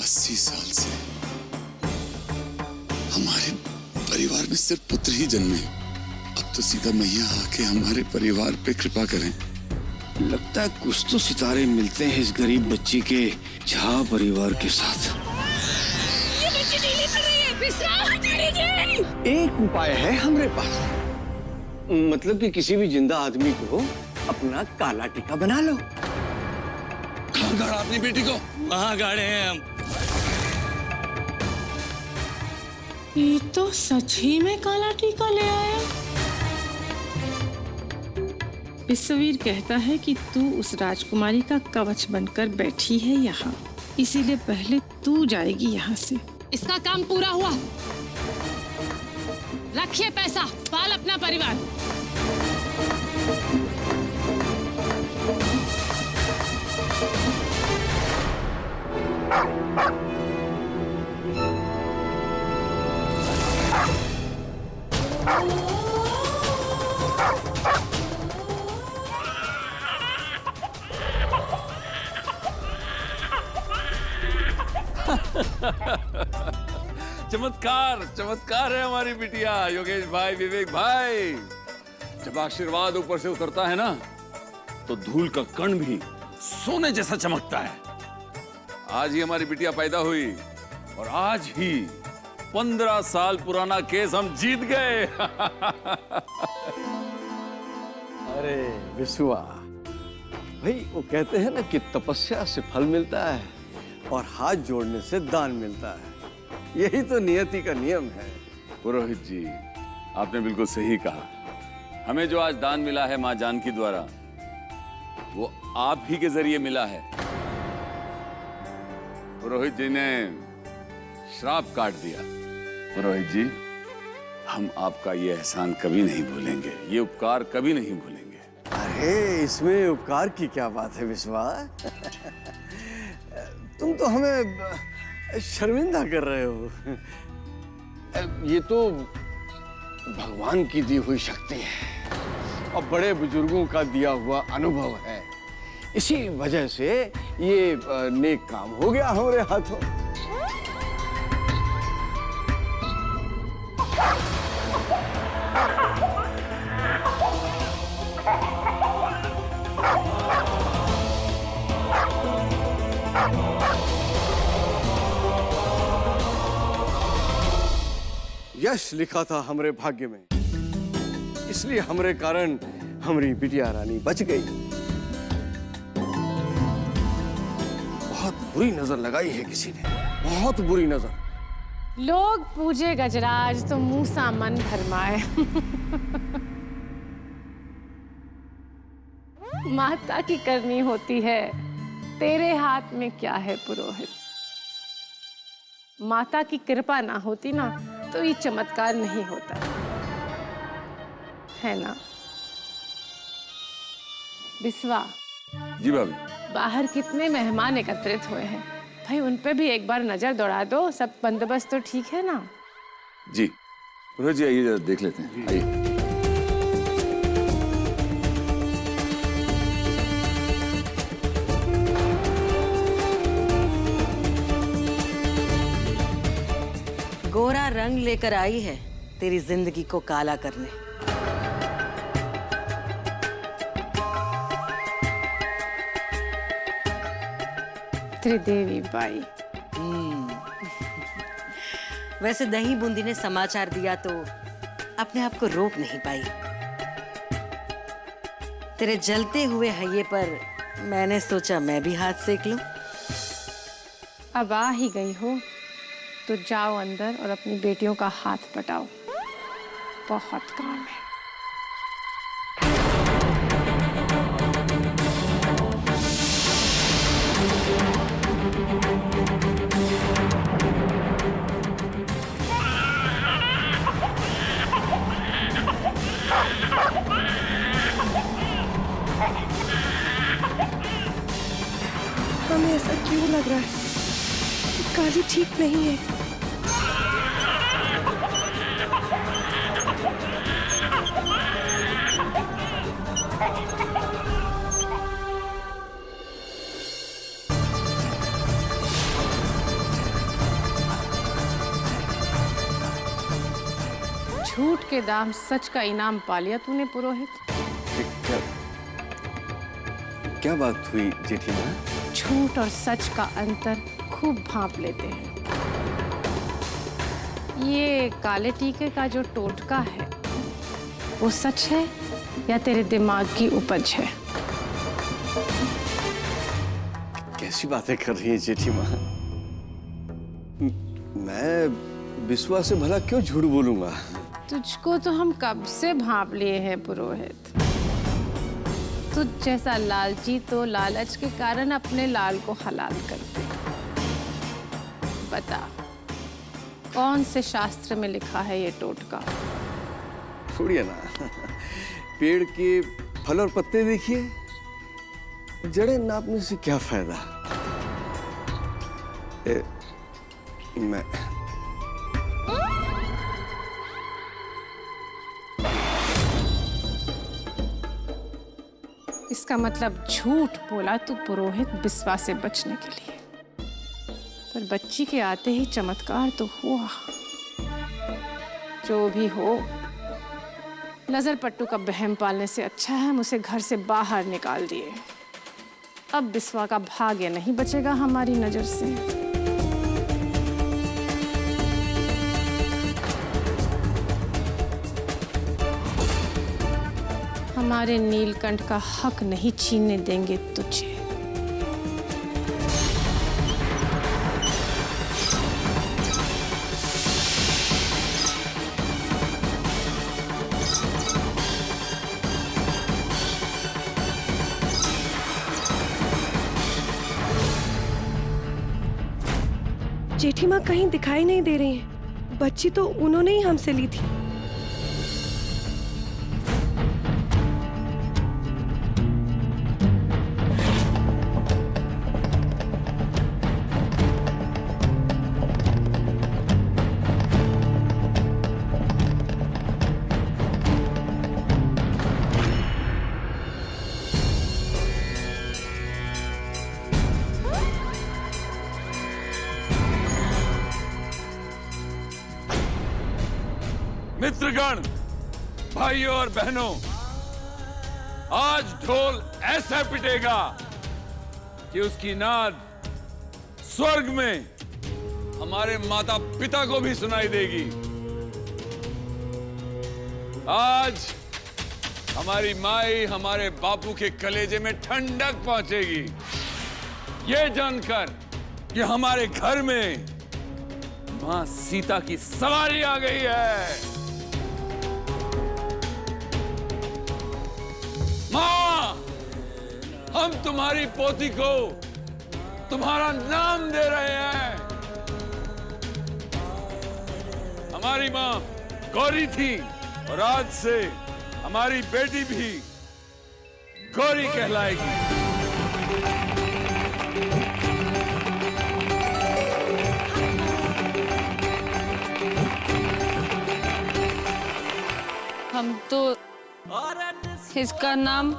80 साल से हमारे परिवार में सिर्फ पुत्र ही जन्मे। अब तो सीता मैया आके हमारे परिवार पे कृपा करें। लगता है कुछ तो सितारे मिलते हैं इस गरीब बच्ची के झा परिवार के साथ। ये बच्ची नहीं निकल रही है, विश्राम कीजिए। एक उपाय है हमारे पास, मतलब कि किसी भी जिंदा आदमी को अपना काला टीका बना लो। कहाँ गाड़ा अपनी बेटी को? वहाँ गाड़े हैं हम। ये तो सच ही में काला टीका ले आया। विश्ववीर कहता है कि तू उस राजकुमारी का कवच बनकर बैठी है यहाँ, इसीलिए पहले तू जाएगी यहाँ से। इसका काम पूरा हुआ। रखिए पैसा, पाल अपना परिवार। चमत्कार चमत्कार है हमारी बिटिया। योगेश भाई, विवेक भाई, जब आशीर्वाद ऊपर से उतरता है ना तो धूल का कण भी सोने जैसा चमकता है। आज ही हमारी बिटिया पैदा हुई और आज ही 15 साल पुराना केस हम जीत गए। अरे विश्वा भाई, वो कहते हैं ना कि तपस्या से फल मिलता है और हाथ जोड़ने से दान मिलता है। यही तो नियति का नियम है। पुरोहित जी, आपने बिल्कुल सही कहा। हमें जो आज दान मिला है मां जानकी द्वारा, वो आप ही के जरिए मिला है। पुरोहित जी ने श्राप काट दिया। पुरोहित जी, हम आपका ये एहसान कभी नहीं भूलेंगे, ये उपकार कभी नहीं भूलेंगे। अरे इसमें उपकार की क्या बात है विश्वा? तुम तो हमें शर्मिंदा कर रहे हो। ये तो भगवान की दी हुई शक्ति है और बड़े बुजुर्गों का दिया हुआ अनुभव है। इसी वजह से ये नेक काम हो गया हमारे हाथों। यश लिखा था हमारे भाग्य में, इसलिए हमारे कारण हमारी बिटिया रानी बच गई। बहुत बुरी नजर लगाई है किसी ने, बहुत बुरी नजर। लोग पूजे गजराज तो मुंह सा मन भरमाए। माता की करनी होती है, तेरे हाथ में क्या है पुरोहित। माता की कृपा ना होती ना तो ये चमत्कार नहीं होता, है ना बिस्वा? जी भाभी। बाहर कितने मेहमान एकत्रित हुए हैं, भाई उन पे भी एक बार नजर दौड़ा दो। सब बंदोबस्त तो ठीक है ना? जी पुरोहित जी, आइए जरा देख लेते हैं, आइए। गोरा रंग लेकर आई है तेरी जिंदगी को काला करने। त्रिदेवी बाई। वैसे दही बूंदी ने समाचार दिया तो अपने आप को रोक नहीं पाई। तेरे जलते हुए हइये पर मैंने सोचा मैं भी हाथ सेक लूं। अब आ ही गई हो तो जाओ अंदर और अपनी बेटियों का हाथ पटाओ, बहुत काम है। हमें ऐसा क्यों लग रहा है कि काली ठीक नहीं है? झूठ के दाम सच का इनाम पा लिया तूने पुरोहित। क्या क्या बात हुई जेठी माँ? झूठ और सच का अंतर खूब भांप लेते हैं। ये काले टीके का जो टोटका है वो सच है या तेरे दिमाग की उपज है? कैसी बातें कर रही है जेठी माँ? मैं विश्वास से भला क्यों झूठ बोलूंगा? तुझको तो हम कब से भांप लिए हैं पुरोहित। तुझ जैसा लालची तो लालच के कारण अपने लाल को हलाल करते। बता, कौन से शास्त्र में लिखा है ये टोटका? छोड़िए ना, पेड़ के फल और पत्ते देखिए, जड़ें नापने से क्या फायदा? मैं इसका मतलब झूठ बोला तू पुरोहित बिस्वा से बचने के लिए, पर बच्ची के आते ही चमत्कार तो हुआ। जो भी हो, नजर पट्टू का बहम पालने से अच्छा है हम उसे घर से बाहर निकाल दिए। अब बिस्वा का भाग्य नहीं बचेगा हमारी नजर से। हमारे नीलकंठ का हक नहीं छीनने देंगे तुझे। जेठी माँ कहीं दिखाई नहीं दे रही हैं। बच्ची तो उन्होंने ही हमसे ली थी। मित्रगण, भाइयों और बहनों, आज ढोल ऐसा पिटेगा कि उसकी नाद स्वर्ग में हमारे माता पिता को भी सुनाई देगी। आज हमारी माई हमारे बापू के कलेजे में ठंडक पहुंचेगी, ये जानकर कि हमारे घर में मां सीता की सवारी आ गई है। मां, हम तुम्हारी पोती को तुम्हारा नाम दे रहे हैं। हमारी मां गौरी थी और आज से हमारी बेटी भी गौरी कहलाएगी। हम तो इसका नाम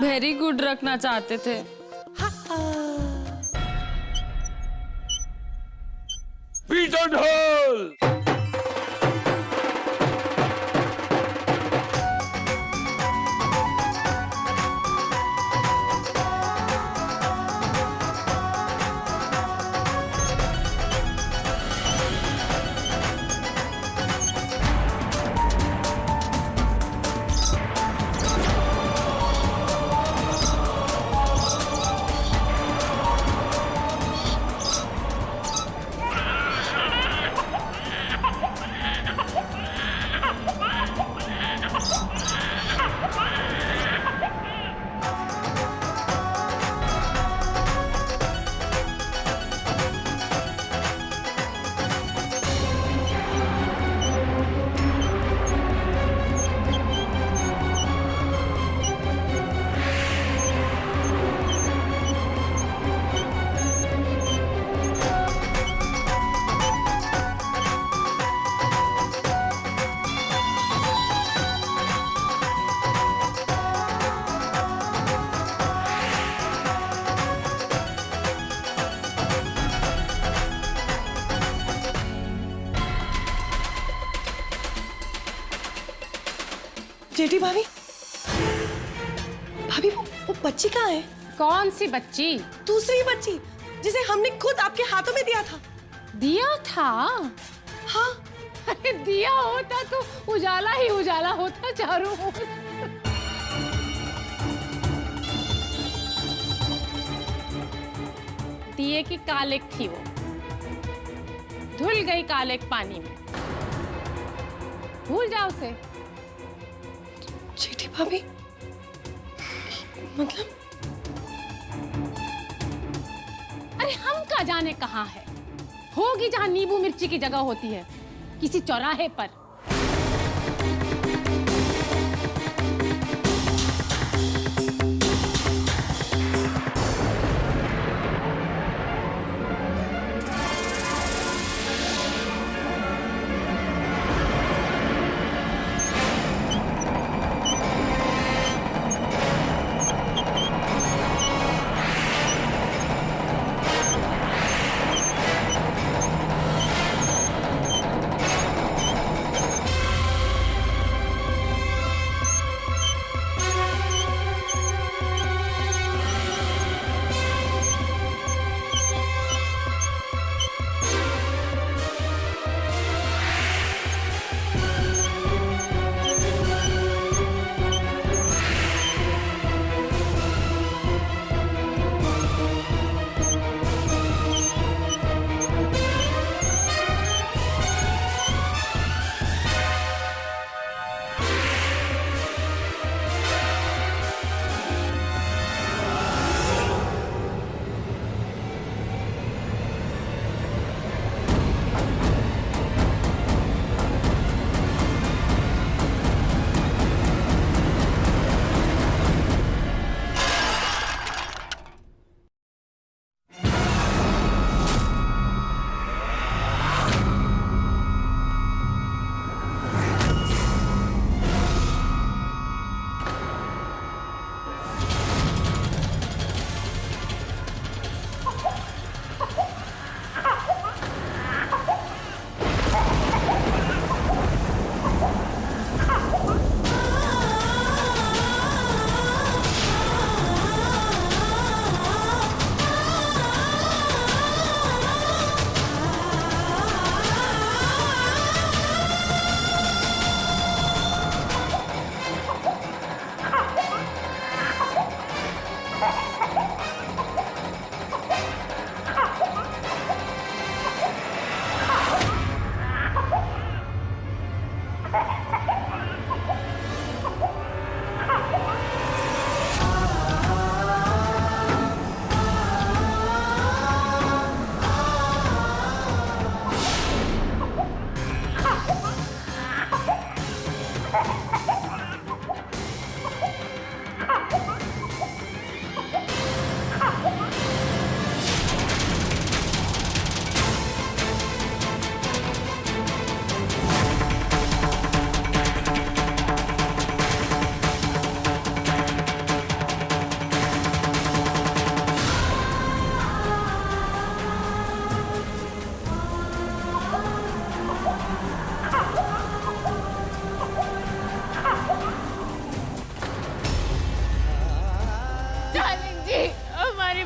वेरी गुड रखना चाहते थे। पीटो ढोल। जेठी भाभी, भाभी वो बच्ची कहाँ है? कौन सी बच्ची? दूसरी बच्ची जिसे हमने खुद आपके हाथों में दिया था। दिया था? हाँ। अरे दिया होता तो उजाला ही उजाला होता चारों ओर। दिए की कालिक थी वो, धुल गई कालिक पानी में। भूल जाओ उसे। जेठी भाभी, मतलब? अरे हम का जाने कहाँ है, होगी जहाँ नींबू मिर्ची की जगह होती है, किसी चौराहे पर।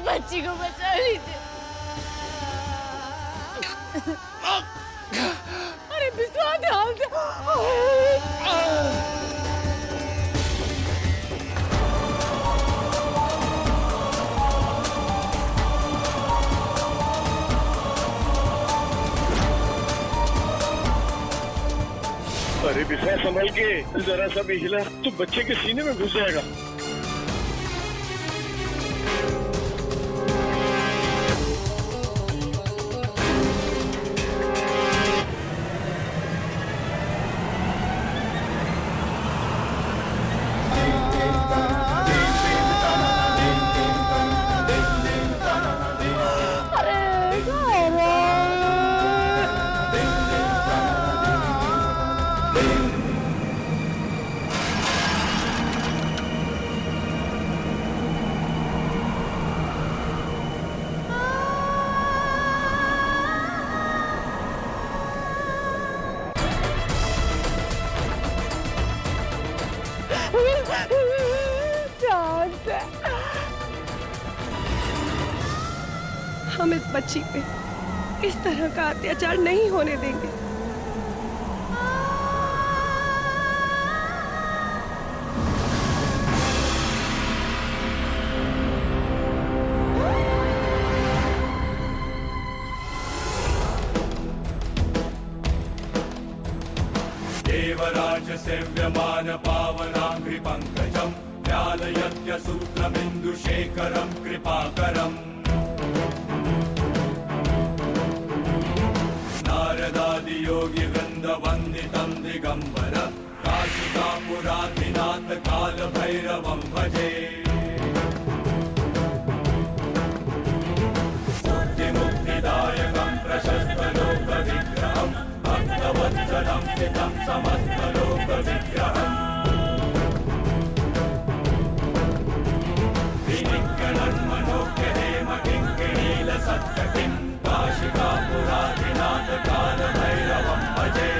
बच्ची को बचा लीजिए। अरे बिस्वा ध्यान से। अरे बिस्वा संभल के, जरा सा भी हिला तो बच्चे के सीने में घुस जाएगा। हम इस बच्ची पे इस तरह का अत्याचार नहीं होने देंगे। देवराज सेव्यमान पावनांघ्रि पंकजं व्यालयत्य सूत्रमिन्दुशेखरं कृपाकरम् नारदादि योगी वृंद वंदितं दिगंबर काशिकापुराधिनाथ काल भैरवं भजे मुक्तिदायकं प्रशस्त लोक विग्रहं भक्तवत्सलं स्थितं समस्त लोक विग्रहम् विनिक्कणं मनोज्ञहेम किङ्किणील सत्कटिं काशिकापुराधिनाथ काल भैरवं भजे।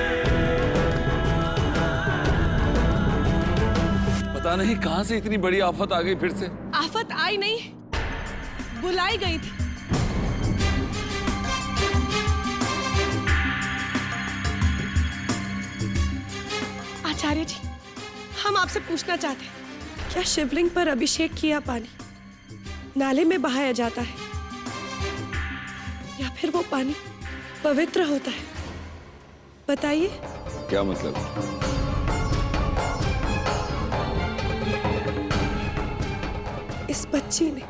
पता नहीं कहां से इतनी बड़ी आफत आ गई फिर से। आफत आई नहीं, बुलाई गई थी। आचार्य जी, हम आपसे पूछना चाहते हैं, क्या शिवलिंग पर अभिषेक किया पानी नाले में बहाया जाता है या फिर वो पानी पवित्र होता है? बताइए। क्या मतलब? इस बच्ची ने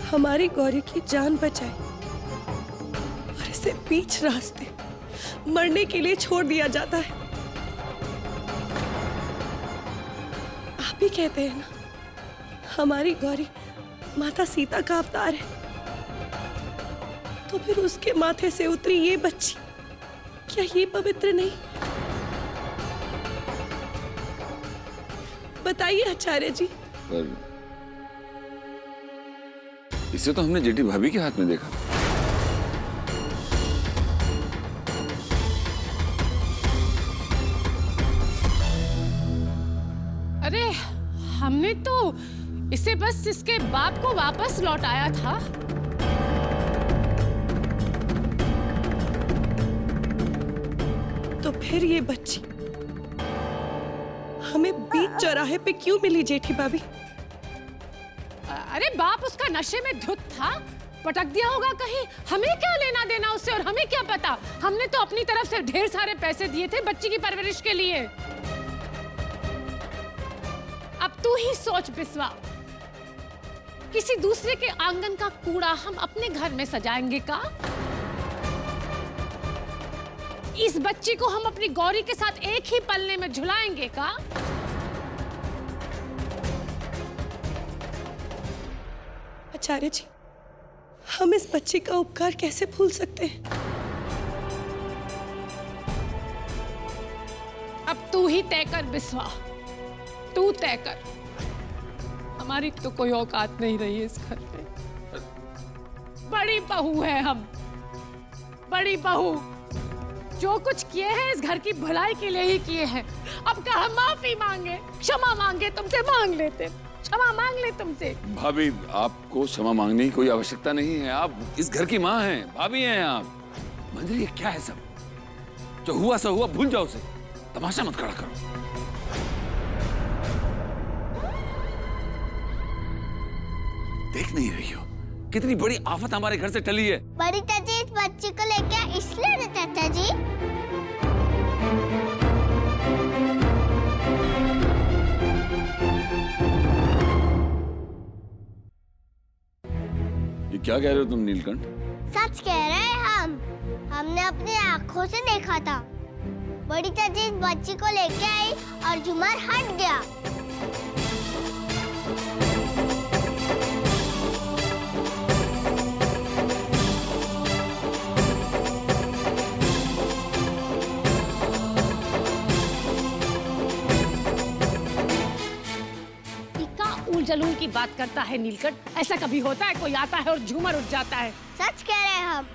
हमारी गौरी की जान बचाई और इसे बीच रास्ते मरने के लिए छोड़ दिया जाता है। आप ही कहते हैं ना, हमारी गौरी माता सीता का अवतार है, तो फिर उसके माथे से उतरी ये बच्ची, क्या ये पवित्र नहीं? बताइए आचार्य जी। पर इसे तो हमने जेठी भाभी के हाथ में देखा। अरे हमने तो इसे बस इसके बाप को वापस लौटाया था। तो फिर ये बच्ची हमें बीच चौराहे पे क्यों मिली जेठी भाभी? अरे बाप उसका नशे में धुत था, पटक दिया होगा कहीं। हमें क्या लेना देना उससे, और हमें क्या पता। हमने तो अपनी तरफ से ढेर सारे पैसे दिए थे बच्ची की परवरिश के लिए। अब तू ही सोच बिस्वा, किसी दूसरे के आंगन का कूड़ा हम अपने घर में सजाएंगे का? इस बच्ची को हम अपनी गौरी के साथ एक ही पल्ले में झुलाएंगे का? आचार्य जी, हम इस बच्ची का उपकार कैसे भूल सकते हैं? अब तू ही तय कर बिस्वा, तू तय कर। हमारी तो कोई औकात नहीं रही है इस घर में। बड़ी बहू है हम, बड़ी बहू। जो कुछ किए हैं इस घर की भलाई के लिए ही किए हैं। अब कहा माफी मांगे, क्षमा मांगे, तुमसे मांग लेते, क्षमा मांग ले तुमसे। भाभी, आपको क्षमा मांगने की कोई आवश्यकता नहीं है। आप इस घर की माँ हैं, भाभी हैं आप। मंजरी, ये क्या है सब? जो हुआ सो हुआ, भूल जाओ उसे। तमाशा मत खड़ा करो। देख नहीं रही हो कितनी बड़ी आफत हमारे घर से टली है? बड़ी चाची इस बच्ची को लेके इसलिए ना चाचा जी। ये क्या कह रहे हो तुम नीलकंठ? सच कह रहे हैं हम। हमने अपनी आँखों से देखा था। बड़ी चाची इस बच्ची को लेके आई और झूमर हट गया। जलून की बात करता है नीलकंठ। ऐसा कभी होता है कोई आता है और झूमर उठ जाता है? सच कह रहे हैं हम।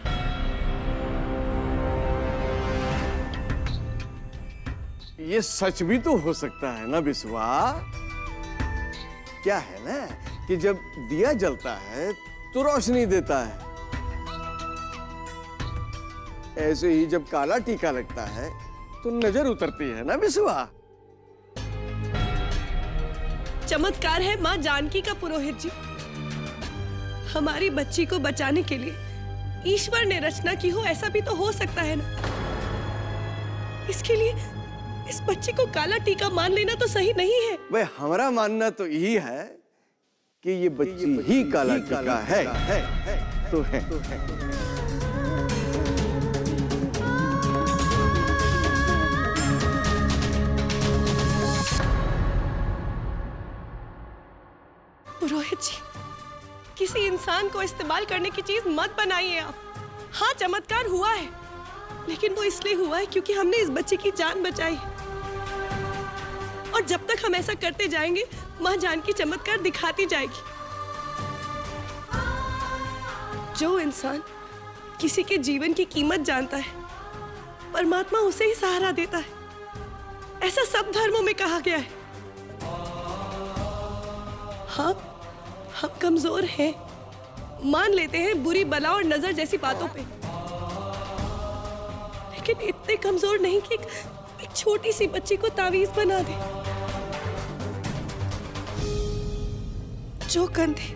ये सच भी तो हो सकता है ना बिस्वा? क्या है ना कि जब दिया जलता है तो रोशनी देता है, ऐसे ही जब काला टीका लगता है तो नजर उतरती है ना बिस्वा? चमत्कार है माँ जानकी का पुरोहित जी। हमारी बच्ची को बचाने के लिए ईश्वर ने रचना की हो, ऐसा भी तो हो सकता है ना। इसके लिए इस बच्ची को काला टीका मान लेना तो सही नहीं है। भाई हमारा मानना तो यही है कि ये बच्ची ही काला टीका है। तो है। पुरोहित जी, किसी इंसान को इस्तेमाल करने की चीज मत बनाइए आप। हाँ, चमत्कार हुआ है, लेकिन वो इसलिए हुआ है क्योंकि हमने इस बच्चे की जान बचाई है। और जब तक हम ऐसा करते जाएंगे, माँ जानकी चमत्कार दिखाती जाएगी। जो इंसान किसी के जीवन की कीमत जानता है, परमात्मा उसे ही सहारा देता है। ऐसा सब धर्मों में कहा गया है। हाँ, हम कमजोर हैं, मान लेते हैं बुरी बला और नजर जैसी बातों पे, लेकिन इतने कमजोर नहीं कि एक छोटी सी बच्ची को तावीज बना दे। जो कंधे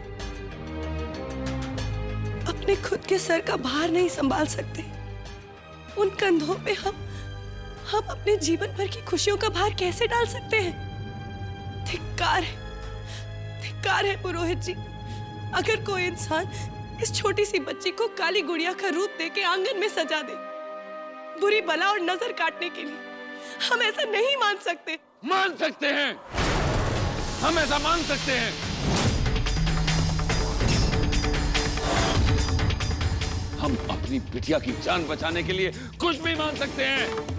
अपने खुद के सर का भार नहीं संभाल सकते, उन कंधों पे हम अपने जीवन भर की खुशियों का भार कैसे डाल सकते हैं? धिक्कार है पुरोहित जी। अगर कोई इंसान इस छोटी सी बच्ची को काली गुड़िया का रूप देके आंगन में सजा दे, बुरी बला और नजर काटने के लिए, हम ऐसा नहीं मान सकते। मान सकते हैं, हम ऐसा मान सकते हैं। हम अपनी बिटिया की जान बचाने के लिए कुछ भी मान सकते हैं।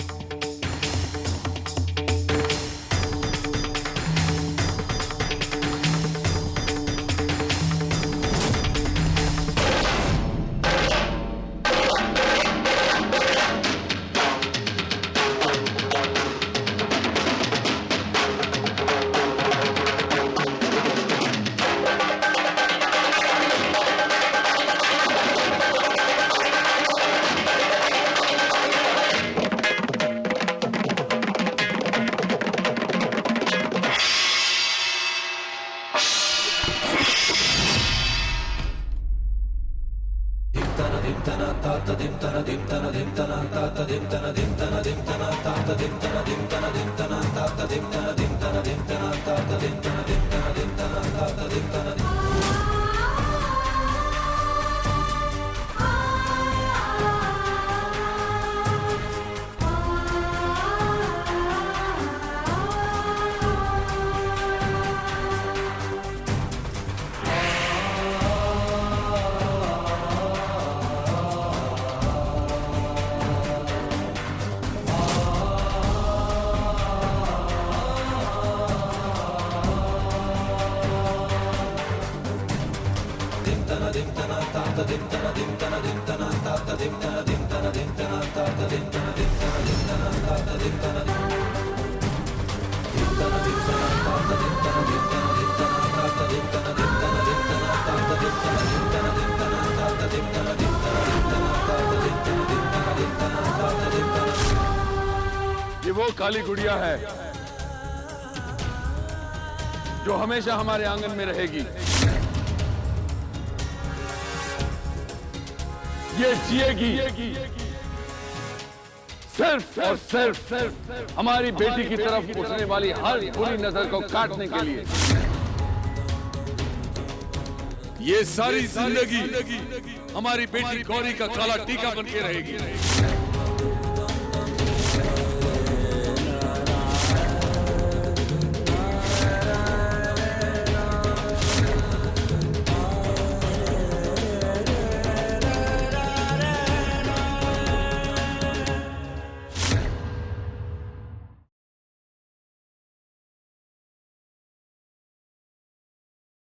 ये वो काली गुड़िया है जो हमेशा हमारे आंगन में रहेगी। ये जिएगी सिर्फ और सिर्फ हमारी बेटी की तरफ उठने वाली हर बुरी नजर को काटने के लिए। ये सारी जिंदगी हमारी बेटी गौरी का काला टीका बन के रहेगी।